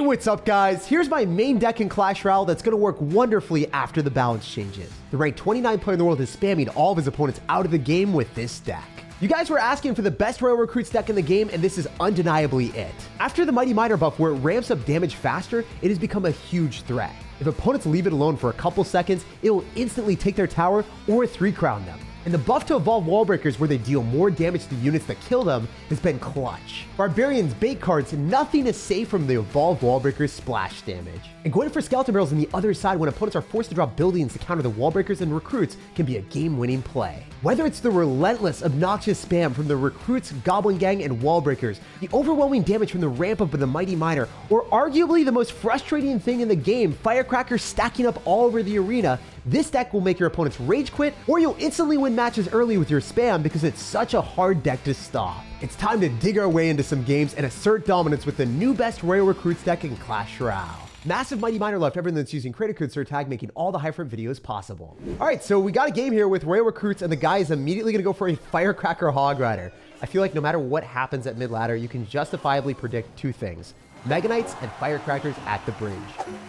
What's up, guys? Here's my main deck in Clash Royale that's going to work wonderfully after the balance changes. The ranked 29 player in the world is spamming all of his opponents out of the game with this deck. You guys were asking for the best Royal Recruits deck in the game, and this is undeniably it. After the Mighty Miner buff, where it ramps up damage faster, it has become a huge threat. If opponents leave it alone for a couple seconds, it will instantly take their tower or 3-crown them. And the buff to evolve wall breakers, where they deal more damage to units that kill them, has been clutch. Barbarians, bait cards, nothing is safe from the evolved wall breakers splash damage. And going for skeleton barrels on the other side when opponents are forced to drop buildings to counter the wall breakers and recruits can be a game-winning play. Whether it's the relentless, obnoxious spam from the recruits, goblin gang, and wall breakers, the overwhelming damage from the ramp up of the Mighty Miner, or arguably the most frustrating thing in the game, firecrackers stacking up all over the arena, this deck will make your opponents rage quit, or you'll instantly win matches early with your spam because it's such a hard deck to stop. It's time to dig our way into some games and assert dominance with the new best Royal Recruits deck in Clash Royale. Massive Mighty Miner left, everyone that's using creator code SirTag, making all the high front videos possible. All right, so we got a game here with Royal Recruits, and the guy is immediately going to go for a Firecracker Hog Rider. I feel like no matter what happens at mid ladder, you can justifiably predict two things: Mega Knights and Firecrackers at the bridge.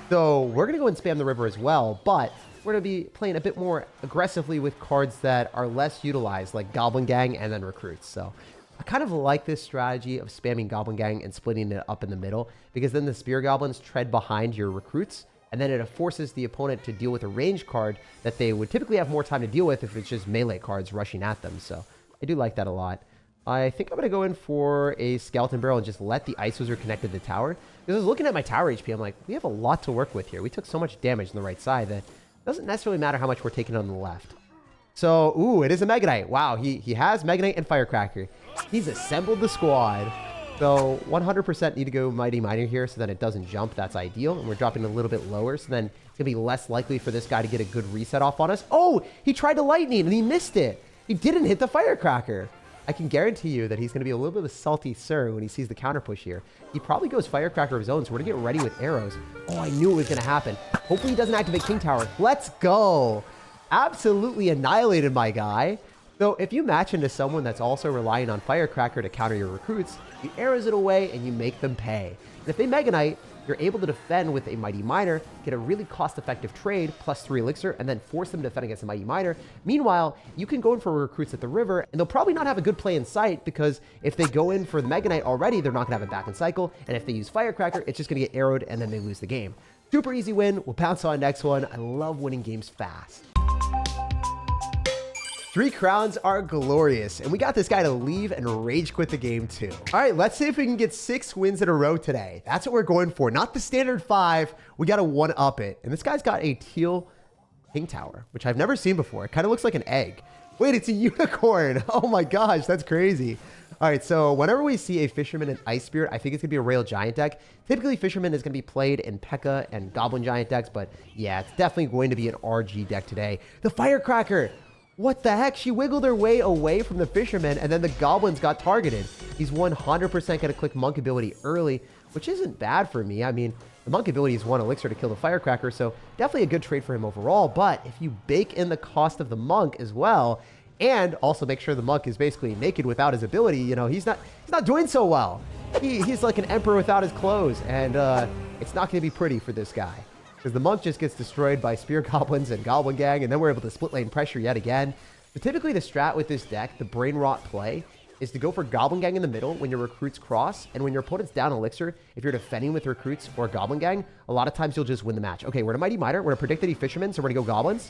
So we're going to go and spam the river as well, but we're going to be playing a bit more aggressively with cards that are less utilized, like Goblin Gang and then Recruits. So I kind of like this strategy of spamming Goblin Gang and splitting it up in the middle, because then the Spear Goblins tread behind your Recruits, and then it forces the opponent to deal with a range card that they would typically have more time to deal with if it's just melee cards rushing at them. So I do like that a lot. I think I'm going to go in for a Skeleton Barrel and just let the Ice Wizard connect to the tower. Because I was looking at my tower HP, I'm like, we have a lot to work with here. We took so much damage on the right side that it doesn't necessarily matter how much we're taking on the left. So, ooh, it is a Mega Knight. Wow, he has Mega Knight and Firecracker. He's assembled the squad. So 100% need to go Mighty Miner here so that it doesn't jump. That's ideal. And we're dropping a little bit lower, so then it's going to be less likely for this guy to get a good reset off on us. Oh, he tried to lightning and he missed it. He didn't hit the Firecracker. I can guarantee you that he's going to be a little bit of a salty sir when he sees the counter push here. He probably goes Firecracker of his own, so we're going to get ready with arrows. Oh, I knew it was going to happen. Hopefully he doesn't activate King Tower. Let's go. Absolutely annihilated my guy. So if you match into someone that's also relying on Firecracker to counter your recruits, you arrows it away and you make them pay. And if they Mega Knight, you're able to defend with a Mighty Miner, get a really cost-effective trade, +3 elixir, and then force them to defend against a Mighty Miner. Meanwhile, you can go in for recruits at the river, and they'll probably not have a good play in sight, because if they go in for the Mega Knight already, they're not going to have it back in cycle, and if they use Firecracker, it's just going to get arrowed, and then they lose the game. Super easy win. We'll bounce on next one. I love winning games fast. 3 crowns are glorious, and we got this guy to leave and rage quit the game too. All right, let's see if we can get 6 wins in a row today. That's what we're going for, not the standard 5. We got to 1-up it. And this guy's got a teal King Tower, which I've never seen before. It kind of looks like an egg. Wait, it's a unicorn. Oh my gosh, that's crazy. All right, so whenever we see a Fisherman and Ice Spirit, I think it's going to be a Royal Giant deck. Typically, Fisherman is going to be played in P.E.K.K.A. and Goblin Giant decks, but yeah, it's definitely going to be an RG deck today. The Firecracker. What the heck? She wiggled her way away from the Fisherman, and then the Goblins got targeted. He's 100% going to click Monk ability early, which isn't bad for me. I mean, the Monk ability is 1 elixir to kill the Firecracker, so definitely a good trade for him overall. But if you bake in the cost of the Monk as well, and also make sure the Monk is basically naked without his ability, you know, he's not doing so well. He's like an emperor without his clothes, and it's not going to be pretty for this guy. Because the Monk just gets destroyed by Spear Goblins and Goblin Gang, and then we're able to split lane pressure yet again. But typically the strat with this deck, the brain rot play, is to go for Goblin Gang in the middle when your recruits cross, and when your opponent's down elixir, if you're defending with recruits or Goblin Gang, a lot of times you'll just win the match. Okay, we're to Mighty Miner. We're to predict that he's Fisherman, so we're going to go Goblins.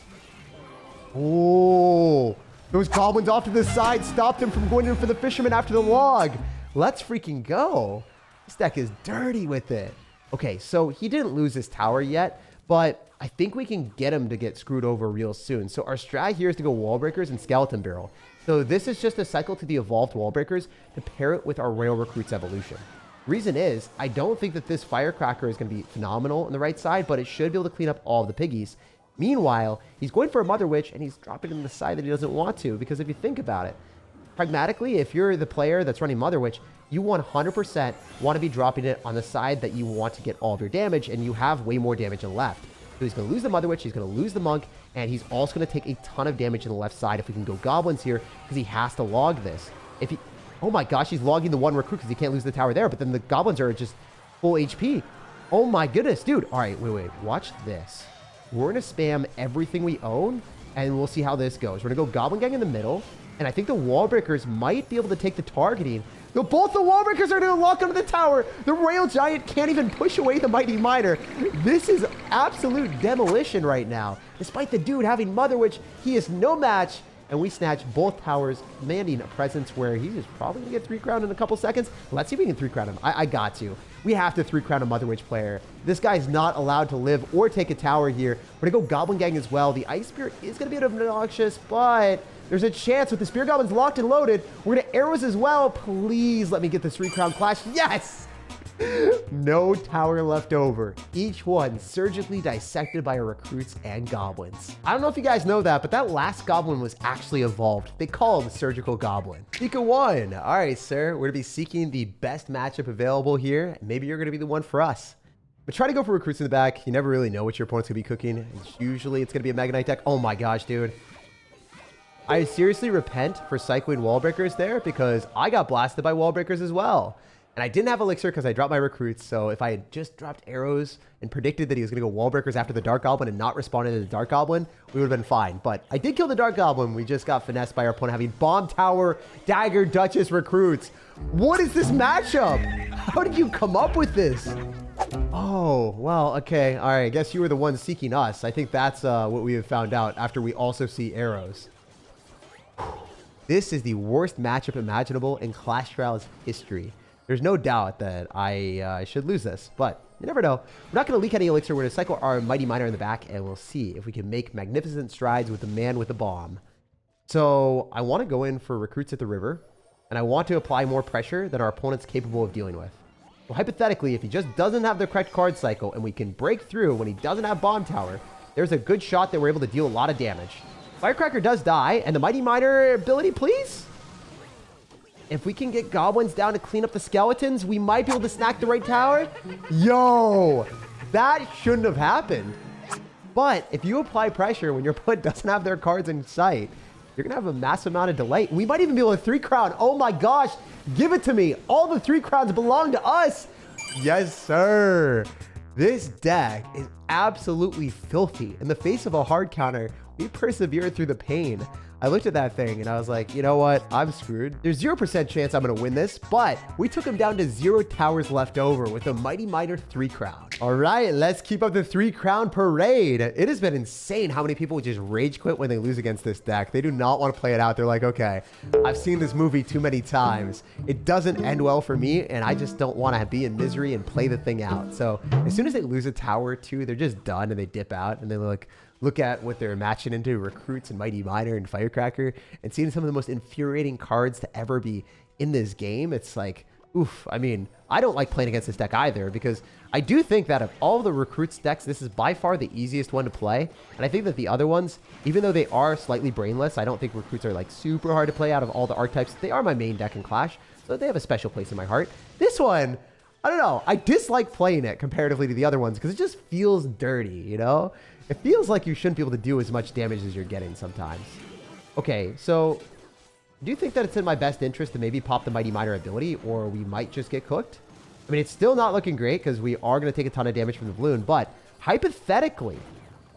Oh, those Goblins off to the side stopped him from going in for the Fisherman after the log. Let's freaking go. This deck is dirty with it. Okay, so he didn't lose his tower yet, but I think we can get him to get screwed over real soon. So our strat here is to go Wall Breakers and Skeleton Barrel. So this is just a cycle to the evolved Wall Breakers to pair it with our Royal Recruits evolution. Reason is, I don't think that this Firecracker is going to be phenomenal on the right side, but it should be able to clean up all of the piggies. Meanwhile, he's going for a Mother Witch, and he's dropping in the side that he doesn't want to, because if you think about it, pragmatically, if you're the player that's running Mother Witch, you 100% want to be dropping it on the side that you want to get all of your damage, and you have way more damage in the left. So he's going to lose the Mother Witch, he's going to lose the Monk, and he's also going to take a ton of damage in the left side if we can go Goblins here, because he has to log this. If he, oh my gosh, he's logging the 1 recruit because he can't lose the tower there, but then the Goblins are just full HP. Oh my goodness, dude. All right, wait. Watch this. We're going to spam everything we own, and we'll see how this goes. We're going to go Goblin Gang in the middle, and I think the wall breakers might be able to take the targeting. No, both the wall breakers are going to lock onto the tower. The Royal Giant can't even push away the Mighty Miner. This is absolute demolition right now. Despite the dude having Mother Witch, he is no match. And we snatch both towers, commanding a presence where he is probably going to get 3-crowned in a couple seconds. Let's see if we can 3-crown him. I got to. We have to 3-crown a Mother Witch player. This guy's not allowed to live or take a tower here. We're going to go Goblin Gang as well. The Ice Spirit is going to be a bit obnoxious, but there's a chance with the Spear Goblins locked and loaded. We're going to arrows as well. Please let me get the 3-crown clash. Yes! No tower left over. Each one surgically dissected by our recruits and goblins. I don't know if you guys know that, but that last goblin was actually evolved. They call him Surgical Goblin. Pika 1. All right, sir. We're going to be seeking the best matchup available here. Maybe you're going to be the one for us. But try to go for recruits in the back. You never really know what your opponent's going to be cooking. Usually it's going to be a Mega Knight deck. Oh my gosh, dude. I seriously repent for cycling wall breakers there because I got blasted by wall breakers as well. And I didn't have Elixir because I dropped my recruits. So if I had just dropped arrows and predicted that he was going to go wall breakers after the Dark Goblin and not responded to the Dark Goblin, we would have been fine. But I did kill the Dark Goblin. We just got finessed by our opponent having Bomb Tower, Dagger, Duchess, Recruits. What is this matchup? How did you come up with this? Oh, well, okay. All right. I guess you were the one seeking us. I think that's what we have found out after we also see arrows. This is the worst matchup imaginable in Clash Royale's history. There's no doubt that I should lose this, but you never know. We're not going to leak any elixir. We're going to cycle our Mighty Miner in the back, and we'll see if we can make magnificent strides with the man with the bomb. So I want to go in for recruits at the river, and I want to apply more pressure than our opponent's capable of dealing with. So hypothetically, if he just doesn't have the correct card cycle, and we can break through when he doesn't have Bomb Tower, there's a good shot that we're able to deal a lot of damage. Firecracker does die, and the Mighty Miner ability, please? If we can get goblins down to clean up the skeletons, we might be able to snack the right tower. Yo, that shouldn't have happened. But if you apply pressure when your opponent doesn't have their cards in sight, you're going to have a massive amount of delay. We might even be able to 3-crown. Oh my gosh, give it to me. All the 3 crowns belong to us. Yes, sir. This deck is absolutely filthy. In the face of a hard counter, we persevered through the pain. I looked at that thing and I was like, you know what? I'm screwed. There's 0% chance I'm going to win this, but we took him down to 0 towers left over with a Mighty Miner 3-crown. All right, let's keep up the 3-crown parade. It has been insane how many people just rage quit when they lose against this deck. They do not want to play it out. They're like, okay, I've seen this movie too many times. It doesn't end well for me, and I just don't want to be in misery and play the thing out. So as soon as they lose a tower or two, they're just done and they dip out and they look at what they're matching into, Recruits and Mighty Miner and Firecracker, and seeing some of the most infuriating cards to ever be in this game. It's like, oof. I mean, I don't like playing against this deck either, because I do think that of all the Recruits decks, this is by far the easiest one to play. And I think that the other ones, even though they are slightly brainless, I don't think Recruits are like super hard to play out of all the archetypes. They are my main deck in Clash, so they have a special place in my heart. This one, I don't know. I dislike playing it comparatively to the other ones because it just feels dirty, you know? It feels like you shouldn't be able to do as much damage as you're getting sometimes. Okay, so do you think that it's in my best interest to maybe pop the Mighty Miner ability, or we might just get cooked? I mean, it's still not looking great because we are going to take a ton of damage from the balloon, but hypothetically,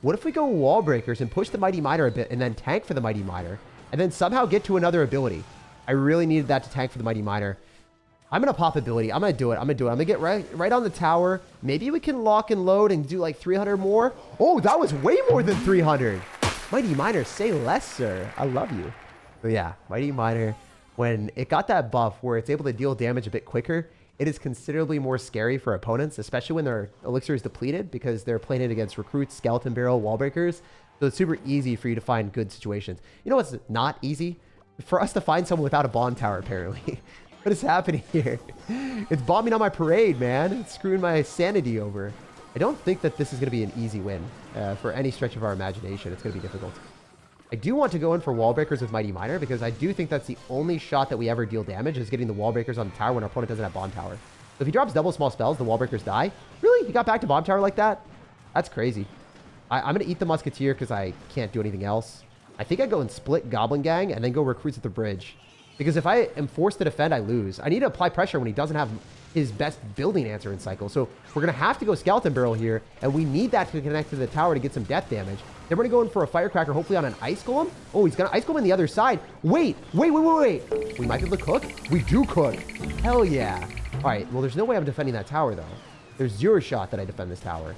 what if we go wall breakers and push the Mighty Miner a bit and then tank for the Mighty Miner and then somehow get to another ability? I really needed that to tank for the Mighty Miner. I'm going to pop ability. I'm going to do it. I'm going to do it. I'm going to get right on the tower. Maybe we can lock and load and do like 300 more. Oh, that was way more than 300. Mighty Miner, say less, sir. I love you. But yeah, Mighty Miner, when it got that buff where it's able to deal damage a bit quicker, it is considerably more scary for opponents, especially when their elixir is depleted because they're playing it against Recruits, Skeleton Barrel, Wall Breakers. So it's super easy for you to find good situations. You know what's not easy? For us to find someone without a bomb tower, apparently. What is happening here? It's bombing on my parade, man. It's screwing my sanity over. I don't think that this is going to be an easy win for any stretch of our imagination. It's going to be difficult. I do want to go in for wall breakers with Mighty Miner because I do think that's the only shot that we ever deal damage is getting the wall breakers on the tower when our opponent doesn't have bomb tower. So if he drops double small spells, the wall breakers die. Really? He got back to bomb tower like that? That's crazy. I'm going to eat the musketeer because I can't do anything else. I think I go and split Goblin Gang and then go Recruits at the bridge. Because if I am forced to defend, I lose. I need to apply pressure when he doesn't have his best building answer in cycle. So we're going to have to go Skeleton Barrel here, and we need that to connect to the tower to get some death damage. Then we're going to go in for a Firecracker, hopefully on an Ice Golem. Oh, he's going to Ice Golem on the other side. Wait. We might be able to cook. We do cook. Hell yeah. All right, well, there's no way I'm defending that tower, though. There's zero shot that I defend this tower. Is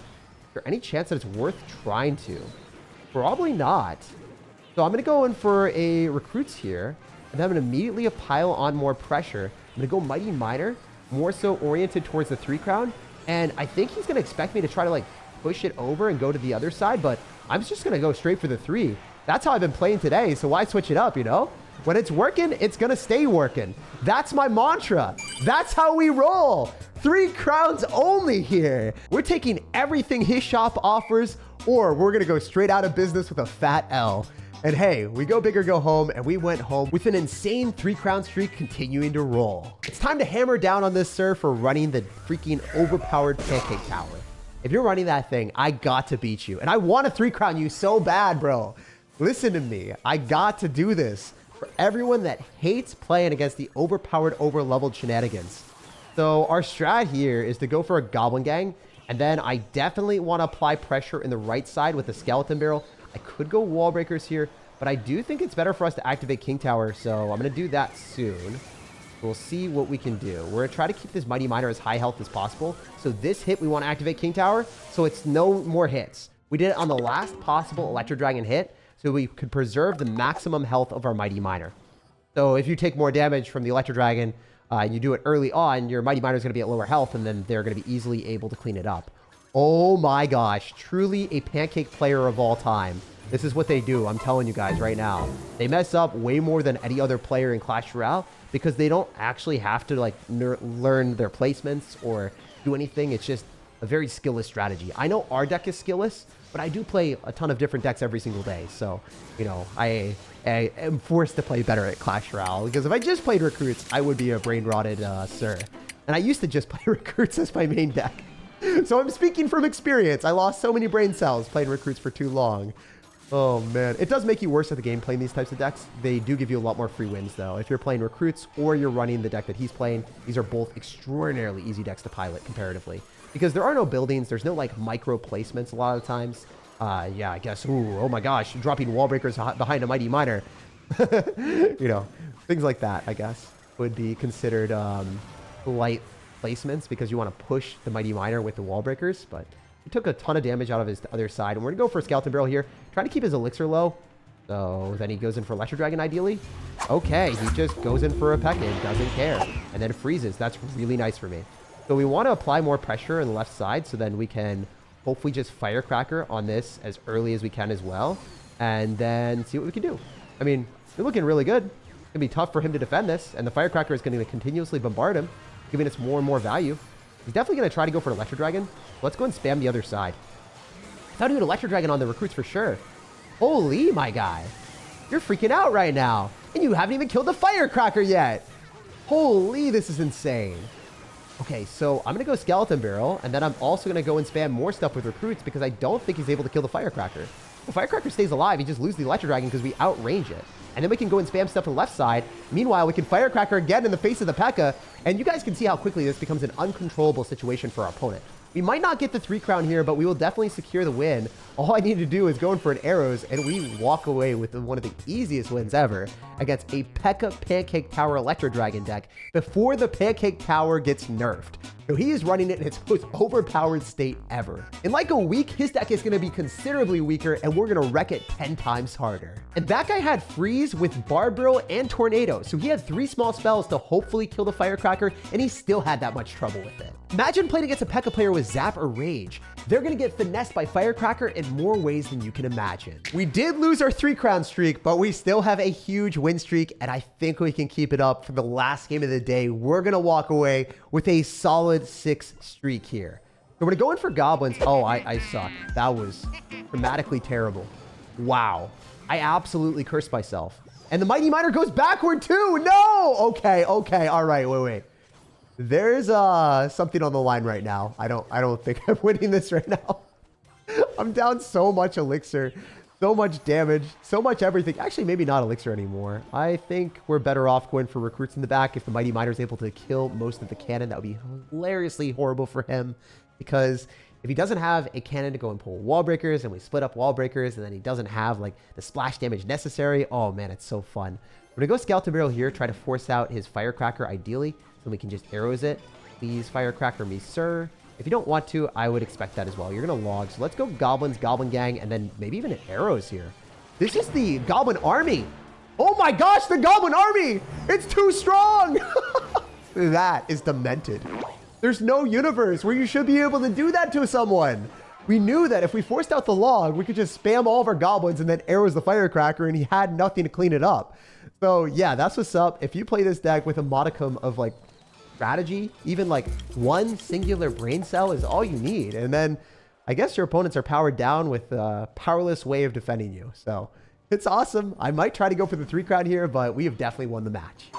there any chance that it's worth trying to? Probably not. So I'm going to go in for a Recruits here, and then I'm going to immediately pile on more pressure. I'm going to go Mighty Miner, more so oriented towards the 3 crown. And I think he's going to expect me to try to like push it over and go to the other side, but I'm just going to go straight for the 3. That's how I've been playing today, so why switch it up, you know? When it's working, it's going to stay working. That's my mantra. That's how we roll. 3 crowns only here. We're taking everything his shop offers, or we're going to go straight out of business with a fat L. And hey, we go big or go home, and we went home with an insane 3 crown streak continuing to roll. It's time to hammer down on this, sir, for running the freaking overpowered Pancake Tower. If you're running that thing, I got to beat you. And I want to 3 crown you so bad, bro. Listen to me. I got to do this for everyone that hates playing against the overpowered, over-leveled shenanigans. So our strat here is to go for a Goblin Gang, and then I definitely want to apply pressure in the right side with the Skeleton Barrel. I could go Wall Breakers here, but I do think it's better for us to activate King Tower, so I'm going to do that soon. We'll see what we can do. We're going to try to keep this Mighty Miner as high health as possible. So this hit, we want to activate King Tower, so it's no more hits. We did it on the last possible Electro Dragon hit, so we could preserve the maximum health of our Mighty Miner. So if you take more damage from the Electro Dragon, and you do it early on, your Mighty Miner is going to be at lower health, and then they're going to be easily able to clean it up. Oh my gosh, truly a pancake player of all time. This is what they do, I'm telling you guys right now. They mess up way more than any other player in Clash Royale because they don't actually have to like learn their placements or do anything. It's just a very skillless strategy. I know our deck is skillless, but I do play a ton of different decks every single day. So, you know, I am forced to play better at Clash Royale because if I just played Recruits, I would be a brain-rotted sir. And I used to just play Recruits as my main deck. So I'm speaking from experience. I lost so many brain cells playing Recruits for too long. Oh, man. It does make you worse at the game playing these types of decks. They do give you a lot more free wins, though. If you're playing Recruits or you're running the deck that he's playing, these are both extraordinarily easy decks to pilot comparatively. Because there are no buildings. There's no, like, micro placements a lot of the times. Yeah, I guess. Ooh, oh, my gosh. Dropping Wall Breakers behind a Mighty Miner. You know, things like that, I guess, would be considered light placements because you want to push the Mighty Miner with the Wall Breakers, but he took a ton of damage out of his other side, and we're going to go for a Skeleton Barrel here, trying to keep his elixir low. So then he goes in for Electro Dragon, ideally. Okay, he just goes in for a Peck-in, doesn't care, and then freezes. That's really nice for me. So we want to apply more pressure on the left side, so then we can hopefully just Firecracker on this as early as we can as well, and then see what we can do. I mean, we're looking really good. It's going to be tough for him to defend this, and the Firecracker is going to continuously bombard him, giving us more and more value. He's definitely going to try to go for an Electro Dragon. Let's go and spam the other side. I thought he would Electro Dragon on the Recruits for sure. Holy, my guy. You're freaking out right now. And you haven't even killed the Firecracker yet. Holy, this is insane. Okay, so I'm going to go Skeleton Barrel, and then I'm also going to go and spam more stuff with Recruits because I don't think he's able to kill the Firecracker. If the Firecracker stays alive, he just loses the Electro Dragon because we outrange it. And then we can go and spam stuff on the left side. Meanwhile, we can Firecracker again in the face of the P.E.K.K.A. And you guys can see how quickly this becomes an uncontrollable situation for our opponent. We might not get the 3 crown here, but we will definitely secure the win. All I need to do is go in for an arrows, and we walk away with one of the easiest wins ever against a P.E.K.K.A. Pancake Tower Electro Dragon deck before the Pancake Tower gets nerfed. So he is running it in its most overpowered state ever. In like a week, his deck is going to be considerably weaker, and we're going to wreck it 10 times harder. And that guy had Freeze with Barbarill and Tornado, so he had 3 small spells to hopefully kill the Firecracker, and he still had that much trouble with it. Imagine playing against a P.E.K.K.A. player with Zap or Rage. They're going to get finessed by Firecracker in more ways than you can imagine. We did lose our 3 crown streak, but we still have a huge win streak, and I think we can keep it up for the last game of the day. We're going to walk away with a solid 6 streak here. So we're going to go in for Goblins. Oh, I suck. That was dramatically terrible. Wow. I absolutely cursed myself. And the Mighty Miner goes backward too. No! Okay. All right. Wait. There's something on the line right now. I don't think I'm winning this right now. I'm down so much elixir. So much damage, so much everything. Actually, maybe not Elixir anymore. I think we're better off going for Recruits in the back. If the Mighty Miner is able to kill most of the cannon, that would be hilariously horrible for him. Because if he doesn't have a cannon to go and pull wall breakers, and we split up wall breakers, and then he doesn't have like the splash damage necessary, oh man, it's so fun. We're gonna go Scout to Barrel here, try to force out his Firecracker ideally, so we can just arrows it. Please Firecracker me, sir. If you don't want to, I would expect that as well. You're going to log. So let's go Goblins, Goblin Gang, and then maybe even arrows here. This is the Goblin Army. Oh my gosh, the Goblin Army. It's too strong. That is demented. There's no universe where you should be able to do that to someone. We knew that if we forced out the log, we could just spam all of our goblins and then arrows the Firecracker, and he had nothing to clean it up. So yeah, that's what's up. If you play this deck with a modicum of like strategy, even like one singular brain cell is all you need, and then I guess your opponents are powered down with a powerless way of defending you. So it's awesome. I might try to go for the 3 crown here, but we have definitely won the match.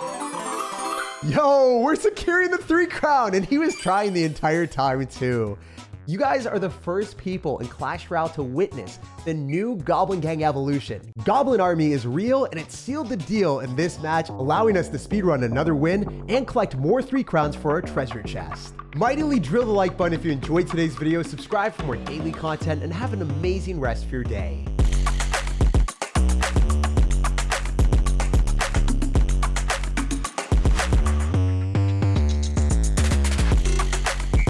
Yo, we're securing the 3 crown, and he was trying the entire time too. You guys are the first people in Clash Royale to witness the new Goblin Gang evolution. Goblin Army is real, and it sealed the deal in this match, allowing us to speedrun another win and collect more 3 crowns for our treasure chest. Mightily drill the like button if you enjoyed today's video, subscribe for more daily content, and have an amazing rest of your day.